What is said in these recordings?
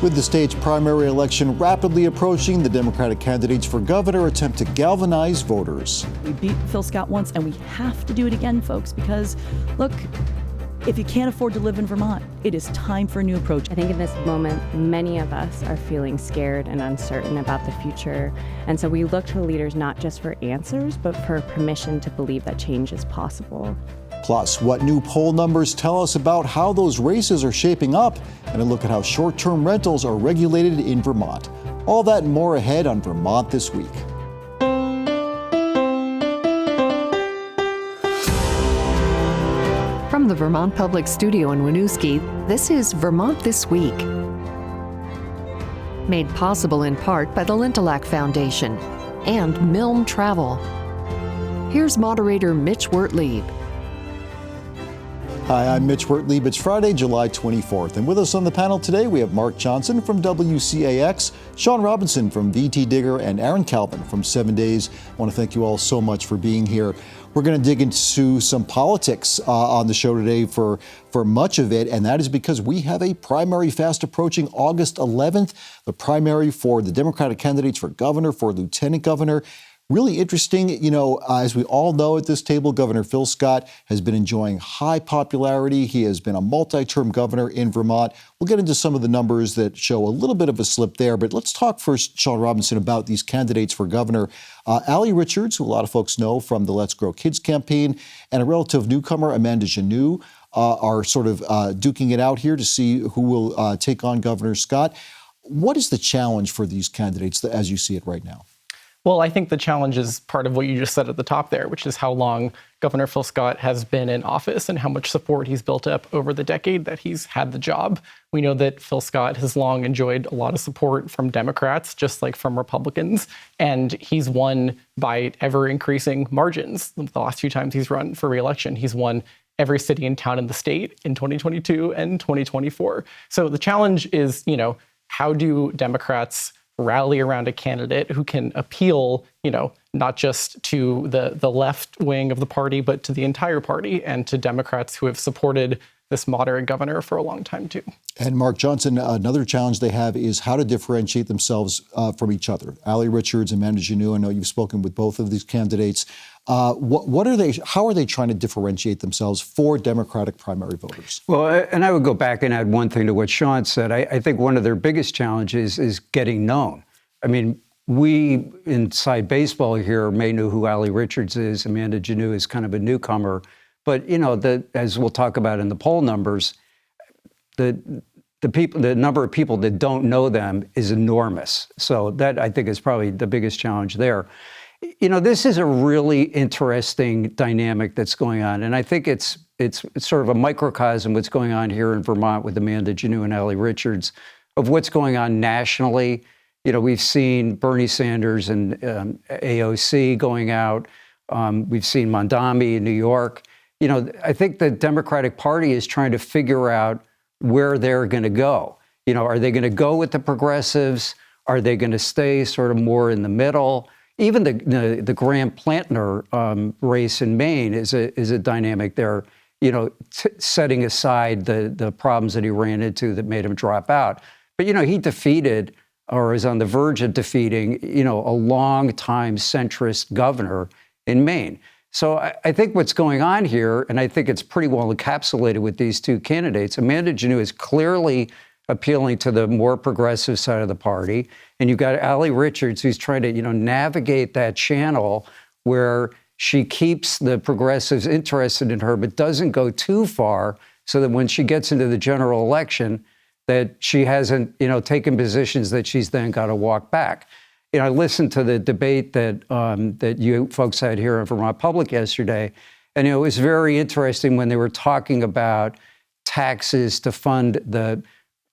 With the state's primary election rapidly approaching, the Democratic candidates for governor attempt to galvanize voters. We beat Phil Scott once, and we have to do it again, folks, because, look, if you can't afford to live in Vermont, it is time for a new approach. I think in this moment, many of us are feeling scared and uncertain about the future. And so we look to leaders not just for answers, but for permission to believe that change is possible. Plus, what new poll numbers tell us about how those races are shaping up, and a look at how short-term rentals are regulated in Vermont. All that and more ahead on Vermont This Week. From the Vermont Public Studio in Winooski, this is Vermont This Week. Made possible in part by the Lintelak Foundation and Milne Travel. Here's moderator Mitch Wertlieb. Hi, I'm Mitch Wertlieb. It's Friday, July 24th. And with us on the panel today, we have Mark Johnson from WCAX, Shaun Robinson from VTDigger, and Aaron Calvin from 7 Days. I want to thank you all so much for being here. We're going to dig into some politics on the show today for much of it, and that is because we have a primary fast approaching August 11th, the primary for the Democratic candidates for governor, for lieutenant governor. Really interesting, as we all know at this table, Governor Phil Scott has been enjoying high popularity. He has been a multi-term governor in Vermont. We'll get into some of the numbers that show a little bit of a slip there, but let's talk first, Shaun Robinson, about these candidates for governor. Allie Richards, who a lot of folks know from the Let's Grow Kids campaign, and a relative newcomer, Amanda Janeau, are sort of duking it out here to see who will take on Governor Scott. What is the challenge for these candidates as you see it right now? Well, I think the challenge is part of what you just said at the top there, which is how long Governor Phil Scott has been in office and how much support he's built up over the decade that he's had the job. We know that Phil Scott has long enjoyed a lot of support from Democrats, just like from Republicans, and he's won by ever-increasing margins. The last few times he's run for re-election, he's won every city and town in the state in 2022 and 2024. So the challenge is, how do Democrats rally around a candidate who can appeal, not just to the left wing of the party, but to the entire party and to Democrats who have supported this moderate governor for a long time, too. And Mark Johnson, another challenge they have is how to differentiate themselves from each other. Allie Richards and Amanda Janeau, I know you've spoken with both of these candidates. What are they? How are they trying to differentiate themselves for Democratic primary voters? Well, and I would go back and add one thing to what Shaun said. I think one of their biggest challenges is getting known. I mean, we inside baseball here may know who Allie Richards is. Amanda Janeau is kind of a newcomer. But, as we'll talk about in the poll numbers, the number of people that don't know them is enormous. So that, I think, is probably the biggest challenge there. This is a really interesting dynamic that's going on. And I think it's sort of a microcosm what's going on here in Vermont with Amanda Janeau and Allie Richards of what's going on nationally. We've seen Bernie Sanders and AOC going out. We've seen Mondami in New York. I think the Democratic Party is trying to figure out where they're going to go. Are they going to go with the progressives? Are they going to stay sort of more in the middle? Even the Graham Plantner race in Maine is a dynamic there, setting aside the problems that he ran into that made him drop out. But, he defeated or is on the verge of defeating, a long-time centrist governor in Maine. So I think what's going on here, and I think it's pretty well encapsulated with these two candidates, Amanda Janeau is clearly appealing to the more progressive side of the party. And you've got Allie Richards, who's trying to, navigate that channel where she keeps the progressives interested in her, but doesn't go too far so that when she gets into the general election, that she hasn't, taken positions that she's then got to walk back. I listened to the debate that you folks had here in Vermont Public yesterday, and it was very interesting when they were talking about taxes to fund the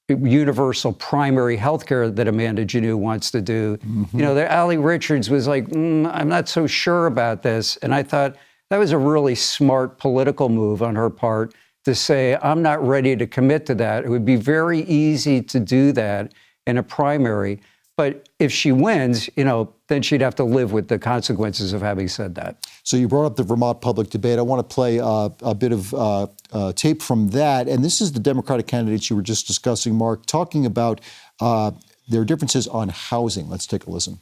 universal primary health care that Amanda Janeau wants to do. Mm-hmm. That Allie Richards was like, I'm not so sure about this. And I thought that was a really smart political move on her part to say, I'm not ready to commit to that. It would be very easy to do that in a primary. But if she wins, then she'd have to live with the consequences of having said that. So you brought up the Vermont Public debate. I want to play a bit of tape from that. And this is the Democratic candidates you were just discussing, Mark, talking about their differences on housing. Let's take a listen.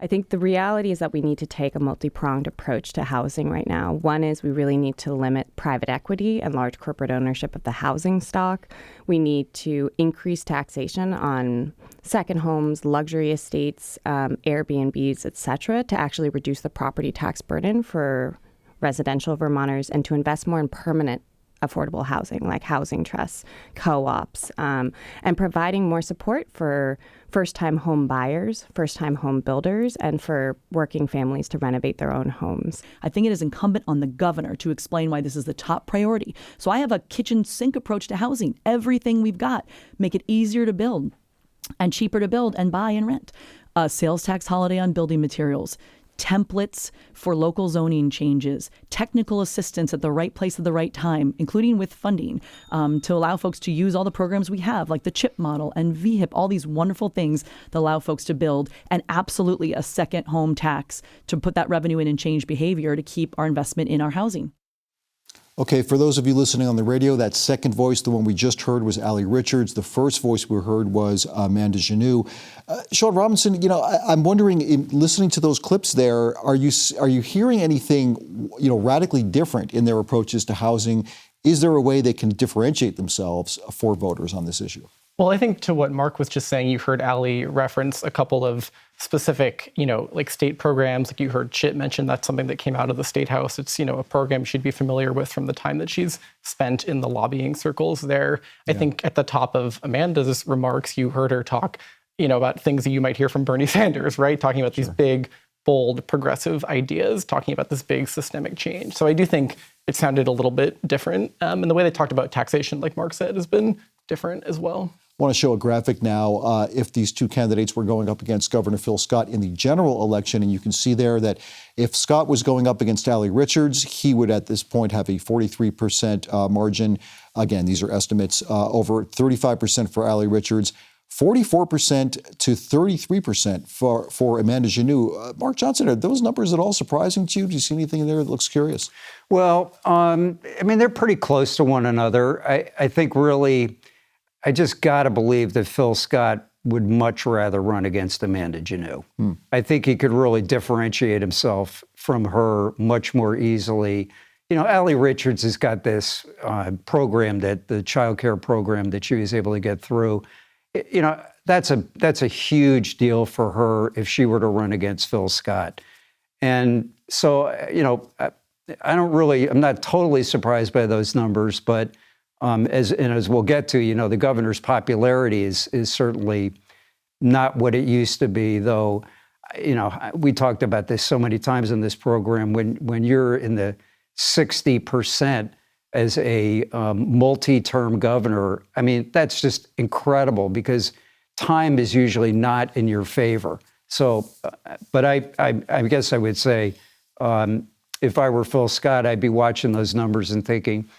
I think the reality is that we need to take a multi-pronged approach to housing right now. One is we really need to limit private equity and large corporate ownership of the housing stock. We need to increase taxation on second homes, luxury estates, Airbnbs, et cetera, to actually reduce the property tax burden for residential Vermonters and to invest more in permanent affordable housing, like housing trusts, co-ops, and providing more support for first-time home buyers, first-time home builders, and for working families to renovate their own homes. I think it is incumbent on the governor to explain why this is the top priority. So I have a kitchen sink approach to housing. Everything we've got, make it easier to build and cheaper to build and buy and rent. A sales tax holiday on building materials, templates for local zoning changes, technical assistance at the right place at the right time, including with funding, to allow folks to use all the programs we have, like the CHIP model and VHIP, all these wonderful things that allow folks to build, and absolutely a second home tax to put that revenue in and change behavior to keep our investment in our housing. Okay, for those of you listening on the radio, that second voice, the one we just heard, was Allie Richards. The first voice we heard was Amanda Janeau. Shaun Robinson, I'm wondering, in listening to those clips there, are you hearing anything, radically different in their approaches to housing? Is there a way they can differentiate themselves for voters on this issue? Well, I think to what Mark was just saying, you heard Allie reference a couple of specific, like state programs. Like you heard Chit mention that's something that came out of the State House. It's, a program she'd be familiar with from the time that she's spent in the lobbying circles there. I think at the top of Amanda's remarks, you heard her talk, about things that you might hear from Bernie Sanders, right? Talking about these big, bold, progressive ideas, talking about this big systemic change. So I do think it sounded a little bit different. And the way they talked about taxation, like Mark said, has been different as well. I want to show a graphic now if these two candidates were going up against Governor Phil Scott in the general election. And you can see there that if Scott was going up against Allie Richards, he would at this point have a 43% margin. Again, these are estimates. Over 35% for Allie Richards, 44% to 33% for Amanda Janeau. Mark Johnson, are those numbers at all surprising to you? Do you see anything in there that looks curious? Well, they're pretty close to one another. I think really, I just got to believe that Phil Scott would much rather run against Amanda Janeau. I think he could really differentiate himself from her much more easily. Allie Richards has got this program, the child care program that she was able to get through. That's a huge deal for her if she were to run against Phil Scott. And so, I'm not totally surprised by those numbers, but as we'll get to, the governor's popularity is certainly not what it used to be, though, we talked about this so many times in this program. When you're in the 60% as a multi-term governor, that's just incredible because time is usually not in your favor. So, but I guess I would say if I were Phil Scott, I'd be watching those numbers and thinking,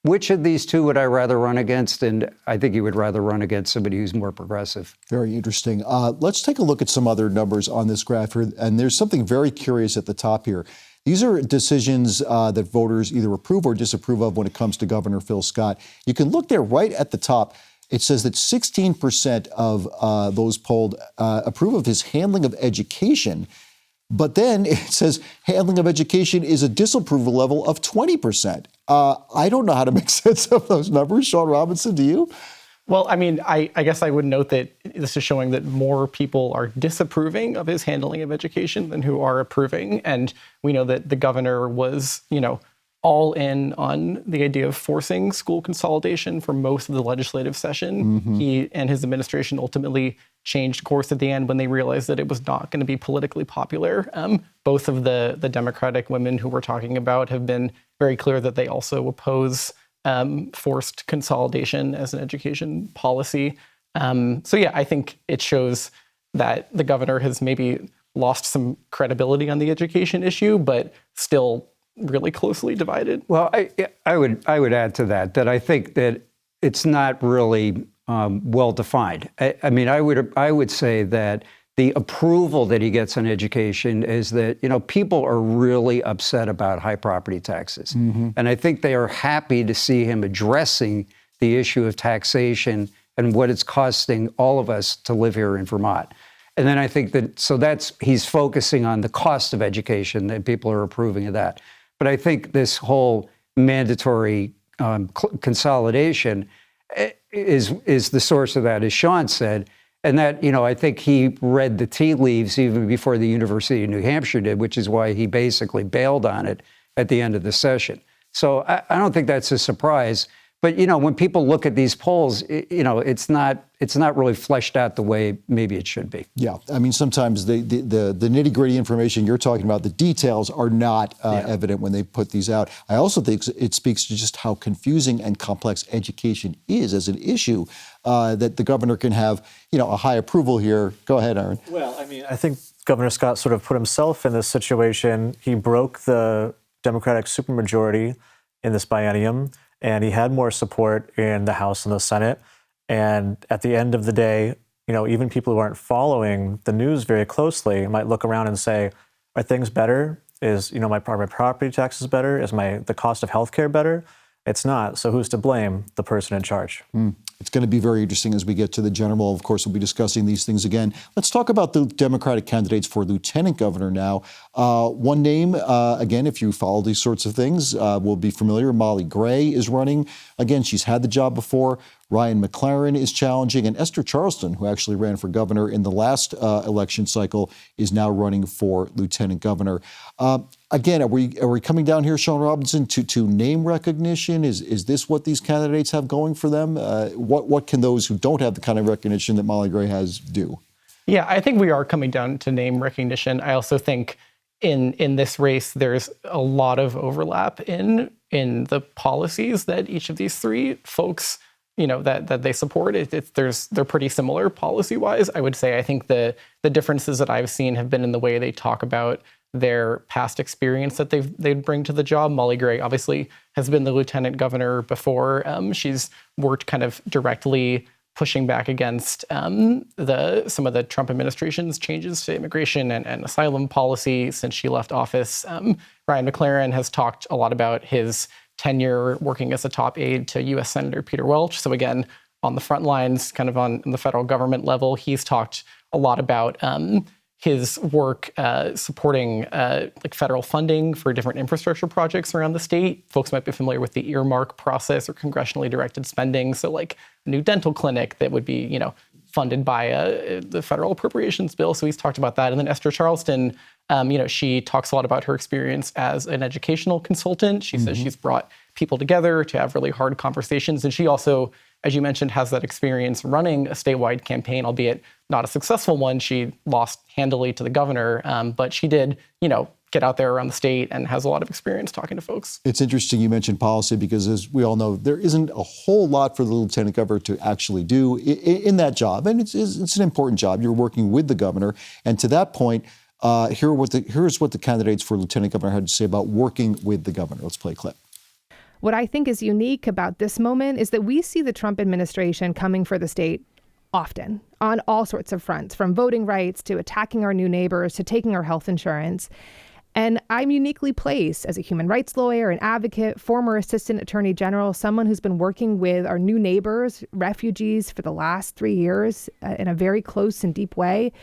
which of these two would I rather run against? And I think he would rather run against somebody who's more progressive. Very interesting. Let's take a look at some other numbers on this graph here. And there's something very curious at the top here. These are decisions that voters either approve or disapprove of when it comes to Governor Phil Scott. You can look there right at the top. It says that 16% of those polled approve of his handling of education. But then it says handling of education is a disapproval level of 20%. I don't know how to make sense of those numbers. Shaun Robinson, do you? Well, I guess I would note that this is showing that more people are disapproving of his handling of education than who are approving. And we know that the governor was, all in on the idea of forcing school consolidation for most of the legislative session. He and his administration ultimately changed course at the end when they realized that it was not going to be politically popular. Both of the Democratic women who we're talking about have been very clear that they also oppose forced consolidation as an education policy. I think it shows that the governor has maybe lost some credibility on the education issue, but still really closely divided. Well, I would add to that I think that it's not really well defined. I mean, I would say that the approval that he gets on education is that, people are really upset about high property taxes. And I think they are happy to see him addressing the issue of taxation and what it's costing all of us to live here in Vermont. And then I think he's focusing on the cost of education, and people are approving of that. But I think this whole mandatory consolidation is the source of that, as Shaun said. And that, I think he read the tea leaves even before the University of New Hampshire did, which is why he basically bailed on it at the end of the session. So I don't think that's a surprise. But, when people look at these polls, it's not really fleshed out the way maybe it should be. Yeah. I mean, sometimes the nitty-gritty information you're talking about, the details are not evident when they put these out. I also think it speaks to just how confusing and complex education is as an issue, that the governor can have, a high approval here. Go ahead, Aaron. Well, I mean, I think Governor Scott sort of put himself in this situation. He broke the Democratic supermajority in this biennium, and he had more support in the House and the Senate. And at the end of the day, even people who aren't following the news very closely might look around and say, are things better? Is, my property taxes better? Is the cost of healthcare better? It's not. So who's to blame? The person in charge. It's going to be very interesting as we get to the general. Of course, we'll be discussing these things again. Let's talk about the Democratic candidates for lieutenant governor now. One name, again, if you follow these sorts of things, will be familiar. Molly Gray is running. Again, she's had the job before. Ryan McLaren is challenging, and Esther Charleston, who actually ran for governor in the last election cycle, is now running for lieutenant governor. Again, are we coming down here, Shaun Robinson, to name recognition? Is this what these candidates have going for them? What can those who don't have the kind of recognition that Molly Gray has do? Yeah, I think we are coming down to name recognition. I also think in this race, there's a lot of overlap in the policies that each of these three folks, that they support. They're pretty similar policy-wise. I would say I think the differences that I've seen have been in the way they talk about their past experience that they'd bring to the job. Molly Gray obviously has been the lieutenant governor before. She's worked kind of directly pushing back against some of the Trump administration's changes to immigration and asylum policy since she left office. Ryan McLaren has talked a lot about his tenure working as a top aide to U.S. Senator Peter Welch. So again, on the front lines, kind of on the federal government level, he's talked a lot about his work supporting federal funding for different infrastructure projects around the state. Folks might be familiar with the earmark process or congressionally directed spending. So like a new dental clinic that would be, funded by the federal appropriations bill. So he's talked about that. And then Esther Charleston, she talks a lot about her experience as an educational consultant. She says she's brought people together to have really hard conversations. And she also, as you mentioned, has that experience running a statewide campaign, albeit not a successful one. She lost handily to the governor, but she did, get out there around the state and has a lot of experience talking to folks. It's interesting you mentioned policy because, as we all know, there isn't a whole lot for the lieutenant governor to actually do in that job. And it's an important job. You're working with the governor. And to that point, here's what the candidates for lieutenant governor had to say about working with the governor. Let's play a clip. What I think is unique about this moment is that we see the Trump administration coming for the state often on all sorts of fronts, from voting rights to attacking our new neighbors to taking our health insurance. And I'm uniquely placed as a human rights lawyer, an advocate, former assistant attorney general, someone who's been working with our new neighbors, refugees, for the last 3 years in a very close and deep way,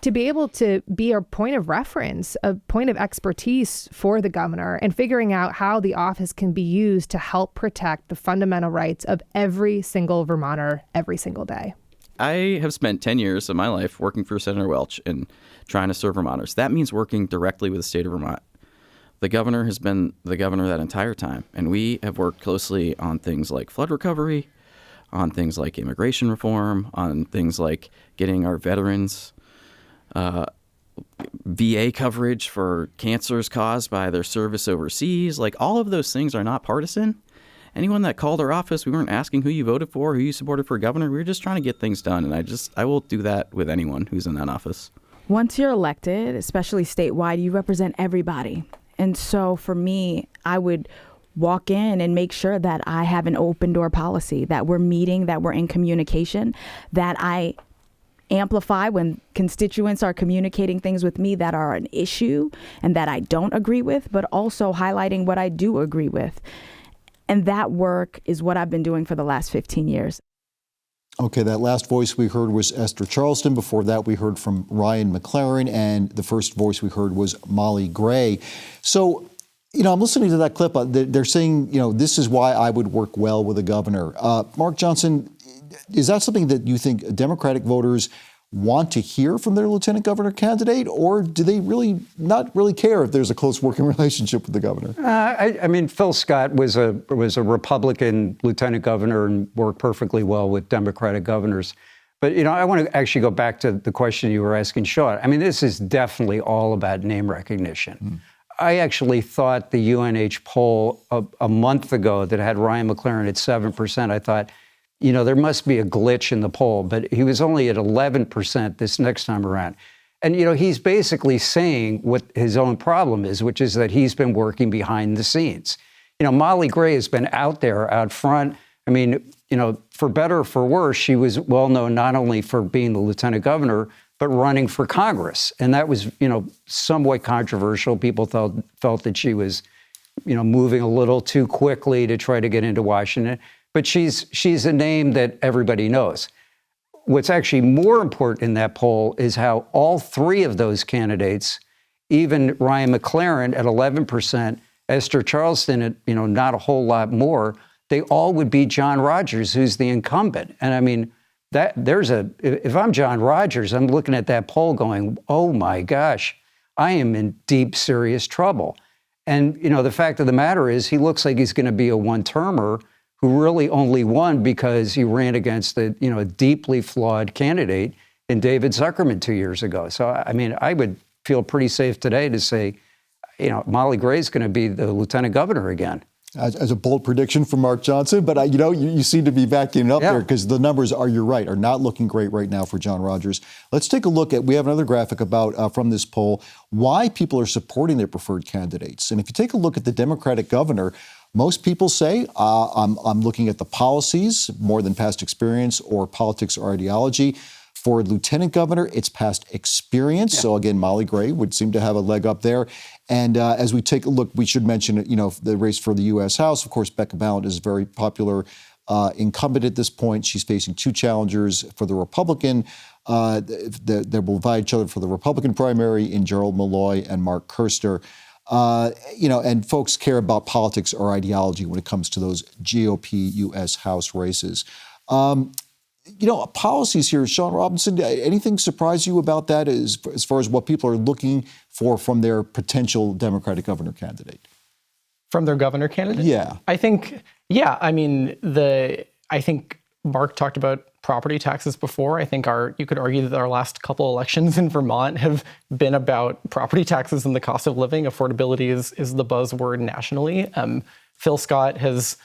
to be able to be a point of reference, a point of expertise for the governor, and figuring out how the office can be used to help protect the fundamental rights of every single Vermonter every single day. I have spent 10 years of my life working for Senator Welch and trying to serve Vermonters. That means working directly with the state of Vermont. The governor has been the governor that entire time, and we have worked closely on things like flood recovery, on things like immigration reform, on things like getting our veterans VA coverage for cancers caused by their service overseas. Like, all of those things are not partisan. Anyone that called our office, we weren't asking who you voted for, who you supported for governor. We were just trying to get things done. And I will do that with anyone who's in that office. Once you're elected, especially statewide, you represent everybody. And so for me, I would walk in and make sure that I have an open door policy, that we're meeting, that we're in communication, that I amplify when constituents are communicating things with me that are an issue and that I don't agree with, but also highlighting what I do agree with. And that work is what I've been doing for the last 15 years. Okay, that last voice we heard was Esther Charleston. Before that, we heard from Ryan McLaren, and the first voice we heard was Molly Gray. So, I'm listening to that clip. They're saying, this is why I would work well with a governor. Mark Johnson, is that something that you think Democratic voters want to hear from their lieutenant governor candidate, or do they really not really care if there's a close working relationship with the governor? I mean, Phil Scott was a Republican lieutenant governor and worked perfectly well with Democratic governors. But, I want to actually go back to the question you were asking, Shaun. I mean, this is definitely all about name recognition. I actually thought the UNH poll a month ago that had Ryan McLaren at 7%, I thought, there must be a glitch in the poll, but he was only at 11% this next time around. And, he's basically saying what his own problem is, which is that he's been working behind the scenes. Molly Gray has been out there, out front. I mean, for better or for worse, she was well known not only for being the lieutenant governor, but running for Congress. And that was, somewhat controversial. People felt that she was, moving a little too quickly to try to get into Washington. But she's a name that everybody knows. What's actually more important in that poll is how all three of those candidates, even Ryan McLaren at 11%, Esther Charleston at not a whole lot more, they all would be John Rogers, who's the incumbent. And I mean, if I'm John Rogers, I'm looking at that poll going, oh my gosh, I am in deep, serious trouble. And the fact of the matter is, he looks like he's going to be a one-termer who really only won because he ran against a deeply flawed candidate in David Zuckerman 2 years ago. So, I mean, I would feel pretty safe today to say, Molly Gray's going to be the lieutenant governor again. As a bold prediction from Mark Johnson, but you seem to be backing it up there because the numbers you're right, are not looking great right now for John Rogers. Let's take a look we have another graphic about from this poll, why people are supporting their preferred candidates. And if you take a look at the Democratic governor, most people say, I'm looking at the policies more than past experience or politics or ideology. For lieutenant governor, it's past experience. Yeah. So again, Molly Gray would seem to have a leg up there. And as we take a look, we should mention, the race for the U.S. House. Of course, Becca Balint is a very popular incumbent at this point. She's facing two challengers for the Republican. They will vie each other for the Republican primary in Gerald Malloy and Mark Kirster. And folks care about politics or ideology when it comes to those GOP U.S. House races. Policies here, Shaun Robinson, anything surprise you about that as far as what people are looking for from their potential Democratic governor candidate? From their governor candidate? Yeah. I think Mark talked about property taxes before. I think you could argue that our last couple elections in Vermont have been about property taxes and the cost of living. Affordability is the buzzword nationally. Phil Scott has,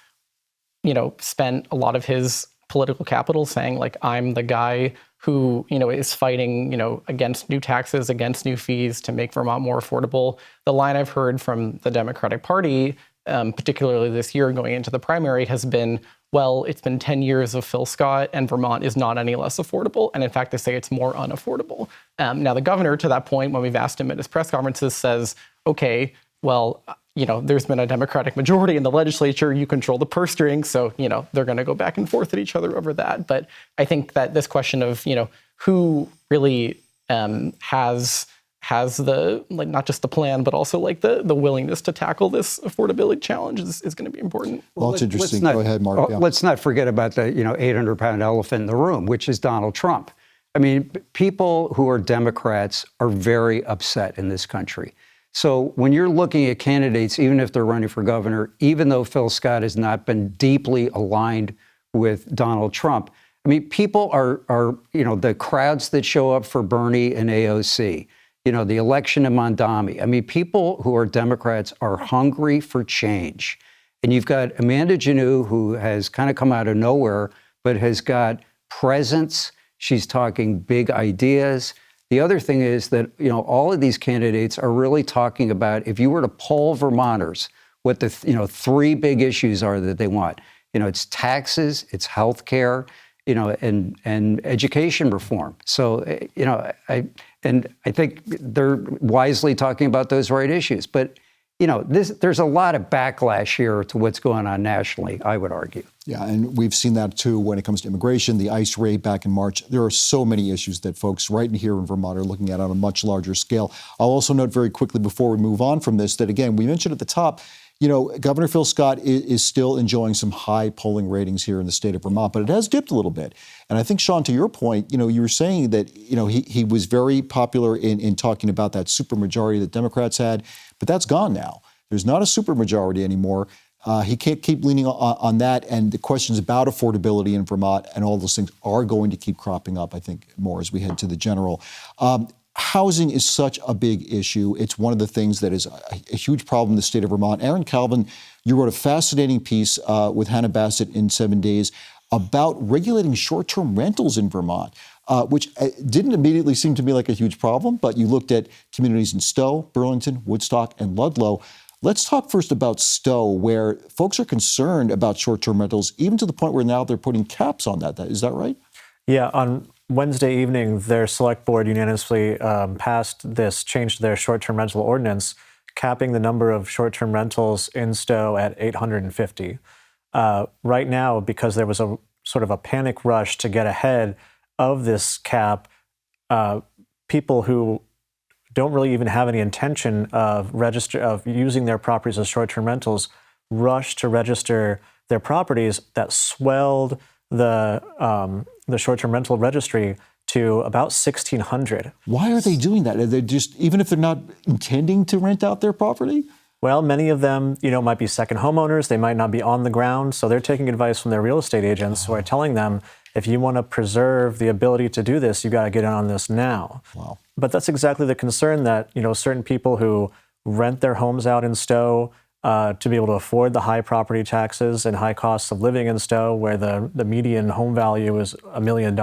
spent a lot of his political capital saying, like, I'm the guy who, is fighting, against new taxes, against new fees to make Vermont more affordable. The line I've heard from the Democratic Party, particularly this year going into the primary, has been, well, it's been 10 years of Phil Scott and Vermont is not any less affordable. And in fact, they say it's more unaffordable. Now, the governor, to that point, when we've asked him at his press conferences, says, okay, well, there's been a Democratic majority in the legislature. You control the purse strings. So, they're going to go back and forth at each other over that. But I think that this question of, who really has the, like, not just the plan, but also like the willingness to tackle this affordability challenge is going to be important. Well, it's interesting. Go ahead, Mark. Yeah. Let's not forget about the, 800-pound elephant in the room, which is Donald Trump. I mean, people who are Democrats are very upset in this country. So when you're looking at candidates, even if they're running for governor, even though Phil Scott has not been deeply aligned with Donald Trump, I mean, people are the crowds that show up for Bernie and AOC, the election in Mondami. I mean, people who are Democrats are hungry for change. And you've got Amanda Janeau, who has kind of come out of nowhere, but has got presence. She's talking big ideas. The other thing is that, all of these candidates are really talking about, if you were to poll Vermonters, what the three big issues are that they want. It's taxes, it's health care, and education reform. So, I think they're wisely talking about those right issues. But, there's a lot of backlash here to what's going on nationally, I would argue. Yeah, and we've seen that too when it comes to immigration, the ICE raid back in March. There are so many issues that folks right in here in Vermont are looking at on a much larger scale. I'll also note very quickly before we move on from this that, again, we mentioned at the top, Governor Phil Scott is still enjoying some high polling ratings here in the state of Vermont, but it has dipped a little bit. And I think, Shaun, to your point, you were saying that, he was very popular in talking about that supermajority that Democrats had, but that's gone now. There's not a supermajority anymore. He can't keep leaning on that, and the questions about affordability in Vermont and all those things are going to keep cropping up, I think, more as we head to the general. Housing is such a big issue. It's one of the things that is a huge problem in the state of Vermont. Aaron Calvin, you wrote a fascinating piece with Hannah Bassett in 7 Days about regulating short-term rentals in Vermont, which didn't immediately seem to me like a huge problem, but you looked at communities in Stowe, Burlington, Woodstock, and Ludlow. Let's talk first about Stowe, where folks are concerned about short-term rentals, even to the point where now they're putting caps on that. Is that right? Yeah, on Wednesday evening, their select board unanimously passed this change to their short-term rental ordinance, capping the number of short-term rentals in Stowe at 850. Right now, because there was a sort of a panic rush to get ahead of this cap, people who don't really even have any intention of using their properties as short-term rentals rush to register their properties. That swelled the short-term rental registry to about 1,600. Why are they doing that? Are they just, even if they're not intending to rent out their property? Well, many of them, might be second homeowners. They might not be on the ground. So they're taking advice from their real estate agents who are telling them, if you want to preserve the ability to do this, you got to get in on this now. Wow. But that's exactly the concern that, certain people who rent their homes out in Stowe to be able to afford the high property taxes and high costs of living in Stowe, where the median home value is $1 million,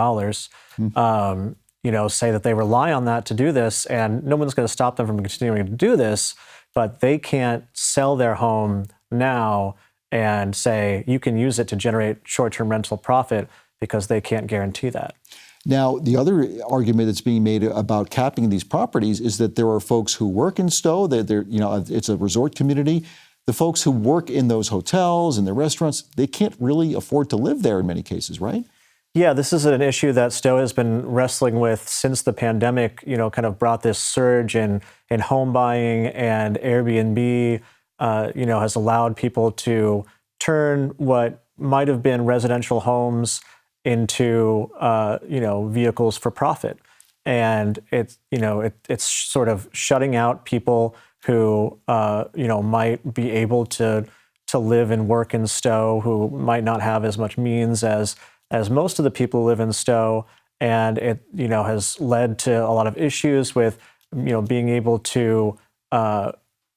say that they rely on that to do this, and no one's going to stop them from continuing to do this, but they can't sell their home now and say you can use it to generate short-term rental profit, because they can't guarantee that. Now, the other argument that's being made about capping these properties is that there are folks who work in Stowe, it's a resort community. The folks who work in those hotels and the restaurants, they can't really afford to live there in many cases, right? Yeah, this is an issue that Stowe has been wrestling with since the pandemic, kind of brought this surge in home buying, and Airbnb, has allowed people to turn what might have been residential homes into vehicles for profit, and it's sort of shutting out people who might be able to live and work in Stowe, who might not have as much means as most of the people who live in Stowe, and it has led to a lot of issues with being able to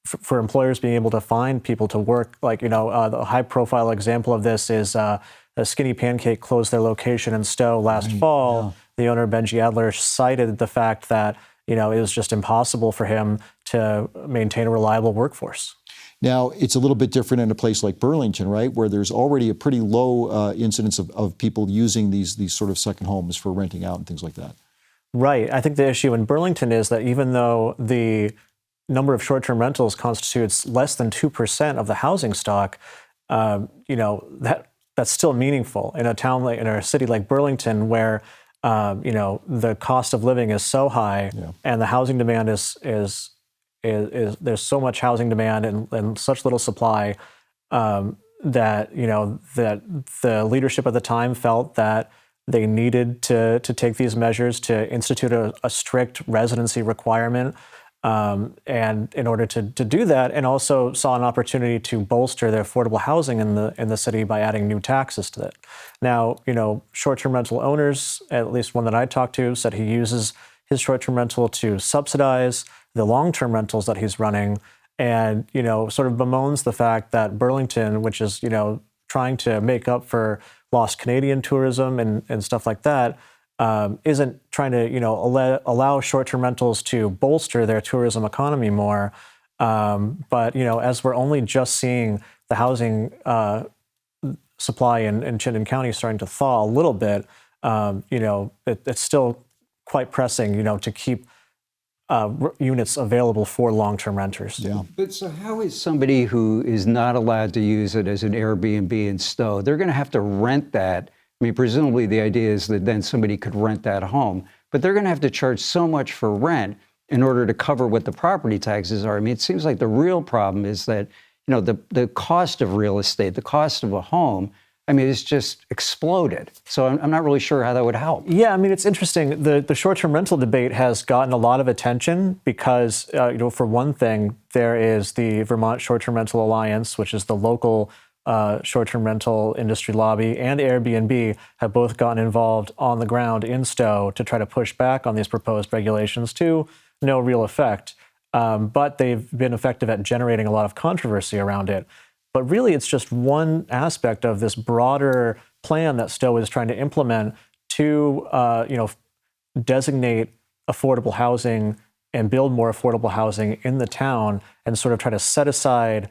for employers being able to find people to work. Like the high profile example of this is a Skinny Pancake closed their location in Stowe last fall. Yeah. The owner, Benji Adler, cited the fact that it was just impossible for him to maintain a reliable workforce. Now, it's a little bit different in a place like Burlington, right, where there's already a pretty low incidence of people using these sort of second homes for renting out and things like that. Right. I think the issue in Burlington is that even though the number of short-term rentals constitutes less than 2% of the housing stock, that's still meaningful in a city like Burlington, where the cost of living is so high, and the housing demand is there's so much housing demand and such little supply that that the leadership at the time felt that they needed to take these measures to institute a strict residency requirement. And in order to do that, and also saw an opportunity to bolster their affordable housing in the city by adding new taxes to it. Now, short-term rental owners, at least one that I talked to, said he uses his short-term rental to subsidize the long-term rentals that he's running, and sort of bemoans the fact that Burlington, which is trying to make up for lost Canadian tourism and stuff like that, isn't trying to allow short-term rentals to bolster their tourism economy more, But, as we're only just seeing the housing supply in Chittenden County starting to thaw a little bit, it's still quite pressing, to keep units available for long-term renters. Yeah. But so how is somebody who is not allowed to use it as an Airbnb in Stowe, they're going to have to rent that? I mean, presumably the idea is that then somebody could rent that home, but they're going to have to charge so much for rent in order to cover what the property taxes are. I mean, it seems like the real problem is that, the cost of real estate, the cost of a home, I mean, it's just exploded. So I'm not really sure how that would help. Yeah, I mean, it's interesting. The short-term rental debate has gotten a lot of attention because, for one thing, there is the Vermont Short-Term Rental Alliance, which is the local short-term rental industry lobby, and Airbnb have both gotten involved on the ground in Stowe to try to push back on these proposed regulations to no real effect. But they've been effective at generating a lot of controversy around it. But really, it's just one aspect of this broader plan that Stowe is trying to implement to, designate affordable housing and build more affordable housing in the town, and sort of try to set aside,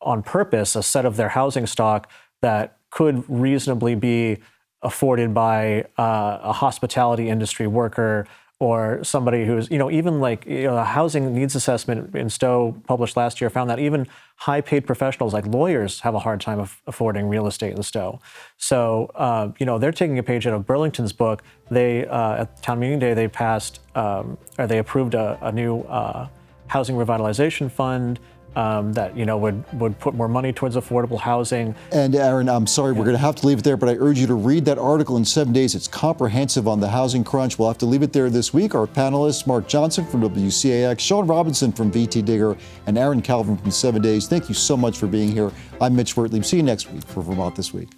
on purpose, a set of their housing stock that could reasonably be afforded by a hospitality industry worker or somebody who's, even like, a housing needs assessment in Stowe published last year found that even high-paid professionals like lawyers have a hard time affording real estate in Stowe. So, they're taking a page out of Burlington's book. They, at town meeting day, they passed, or they approved a new housing revitalization fund that, would put more money towards affordable housing. And Aaron, I'm sorry, we're going to have to leave it there, but I urge you to read that article in 7 days. It's comprehensive on the housing crunch. We'll have to leave it there this week. Our panelists, Mark Johnson from WCAX, Shaun Robinson from VTDigger, and Aaron Calvin from 7 Days. Thank you so much for being here. I'm Mitch Wertlieb. See you next week for Vermont This Week.